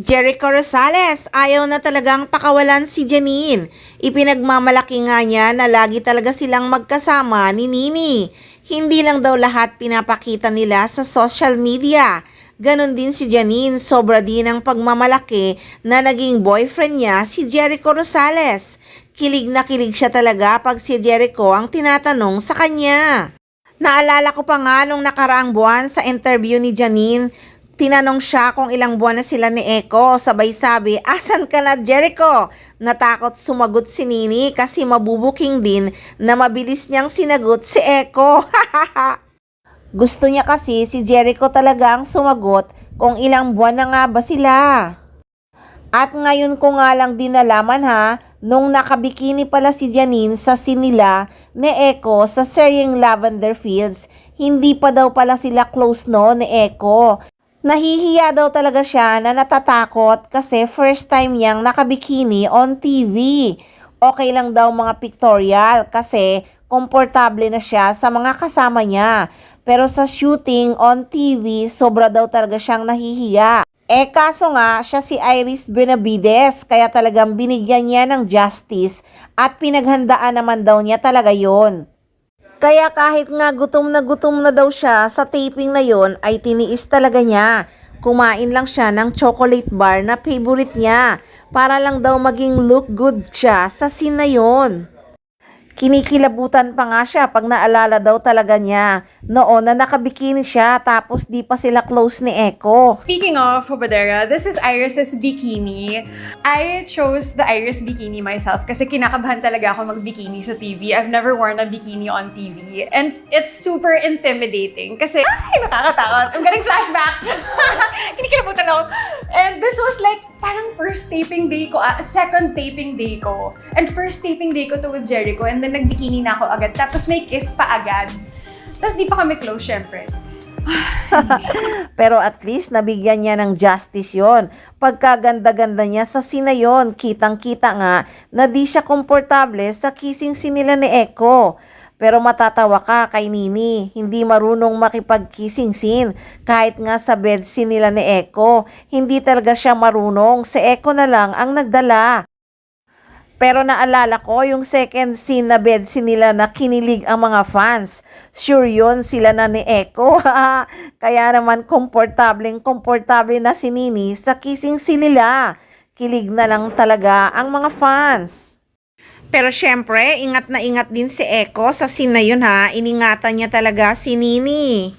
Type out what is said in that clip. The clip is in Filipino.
Jericho Rosales, ayaw na talagang pakawalan si Janine. Ipinagmamalaki nga niya na lagi talaga silang magkasama ni Nini. Hindi lang daw lahat pinapakita nila sa social media. Ganon din si Janine, sobra din ang pagmamalaki na naging boyfriend niya si Jericho Rosales. Kilig na kilig siya talaga pag si Jericho ang tinatanong sa kanya. Naalala ko pa nga nung nakaraang buwan sa interview ni Janine, tinanong siya kung ilang buwan na sila ni Eko, sabay sabi, "Asan ka na, Jericho?" Natakot sumagot si Nini kasi mabubuking din na mabilis niyang sinagot si Eko. Gusto niya kasi si Jericho talagang sumagot kung ilang buwan na nga ba sila. At ngayon ko nga lang din nalaman nung nakabikini pala si Janine sa sinila ni Eko sa seryeng Lavender Fields, hindi pa daw pala sila close no ni Eko. Nahihiya daw talaga siya na natatakot kasi first time niyang nakabikini on TV. Okay lang daw mga pictorial kasi komportable na siya sa mga kasama niya. Pero sa shooting on TV, sobra daw talaga siyang nahihiya. Kaso nga, siya si Iris Benavides, kaya talagang binigyan niya ng justice at pinaghandaan naman daw niya talaga yon. Kaya kahit nga gutom na daw siya sa taping na yon ay tiniis talaga niya. Kumain lang siya ng chocolate bar na favorite niya para lang daw maging look good siya sa scene na yon. Kinikilabutan pa nga siya pag naalala daw talaga niya noon na nakabikini siya tapos di pa sila close ni Eko. Speaking of Hobadera, this is Iris's bikini. I chose the Iris bikini myself kasi kinakabahan talaga ako mag-bikini sa TV. I've never worn a bikini on TV. And it's super intimidating kasi, ay, nakakatakot. I'm getting flashbacks. Kinikilabutan ako. And this was like, parang first taping day ko, second taping day ko. And first taping day ko to with Jericho. And then nagbikini na ako agad. Tapos may kiss pa agad. Tapos di pa kami close, syempre. Pero at least nabigyan niya ng justice yon. Pagkaganda-ganda niya sa scene na yon, kitang-kita nga na di siya komportable sa kissing scene nila ni Eko. Pero matatawa ka kay Nini, hindi marunong makipag-kissing scene. Kahit nga sa bed scene nila ni Eko, hindi talaga siya marunong. Si Eko na lang ang nagdala. Pero naalala ko yung second scene na bed scene nila na kinilig ang mga fans. Sure yun, sila na ni Eko. Kaya naman komportable na si Nini sa kissing scene nila. Kilig na lang talaga ang mga fans. Pero syempre, ingat na ingat din si Eko sa scene na yun Iningatan niya talaga si Nini.